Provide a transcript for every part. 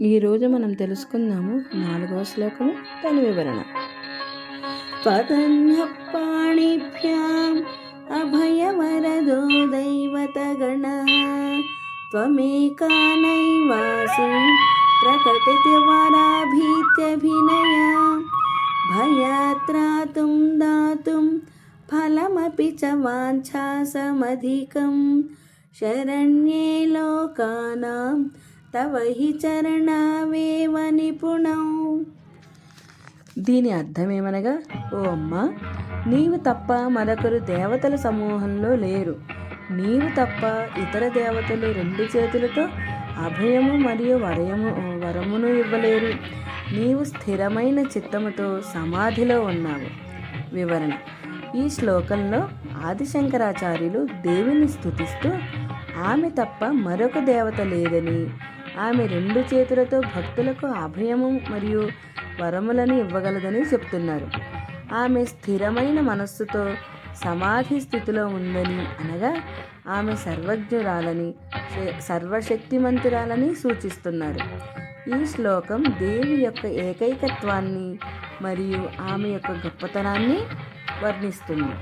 ఈరోజు మనం తెలుసుకుందాము 4వ శ్లోకము దాని వివరణ. పదన్యపాణిభ్యాం అభయవరదో దైవతగణః త్వమేకా నైవాసి ప్రకటిత వరాభీత్యభినయ భయత్రాతుం దాతుం ఫలమపి చ వాంఛాసమధికం శరణ్యే లోకానాం తవ హి చరణావేవ నిపుణౌ. దీని అర్థమేమనగా, ఓ అమ్మ, నీవు తప్ప మరొకరు దేవతల సమూహంలో లేరు. నీవు తప్ప ఇతర దేవతలు 2 చేతులతో అభయము మరియు వరమును ఇవ్వలేరు. నీవు స్థిరమైన చిత్తముతో సమాధిలో ఉన్నావు. వివరణ: ఈ శ్లోకంలో ఆదిశంకరాచార్యులు దేవిని స్తుతిస్తూ ఆమె తప్ప మరొక దేవత లేదని, ఆమె 2 చేతులతో భక్తులకు అభయము మరియు వరములను ఇవ్వగలదని చెప్తున్నారు. ఆమె స్థిరమైన మనస్సుతో సమాధి స్థితిలో ఉందని, అనగా ఆమె సర్వజ్ఞురాలని, సర్వశక్తిమంతురాలని సూచిస్తున్నారు. ఈ శ్లోకం దేవి యొక్క ఏకైకత్వాన్ని మరియు ఆమె యొక్క గొప్పతనాన్ని వర్ణిస్తుంది.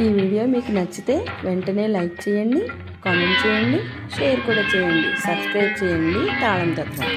ఈ వీడియో మీకు నచ్చితే వెంటనే లైక్ చేయండి, కామెంట్ చేయండి, షేర్ కూడా చేయండి, సబ్స్క్రైబ్ చేయండి. తాళం తత్వం.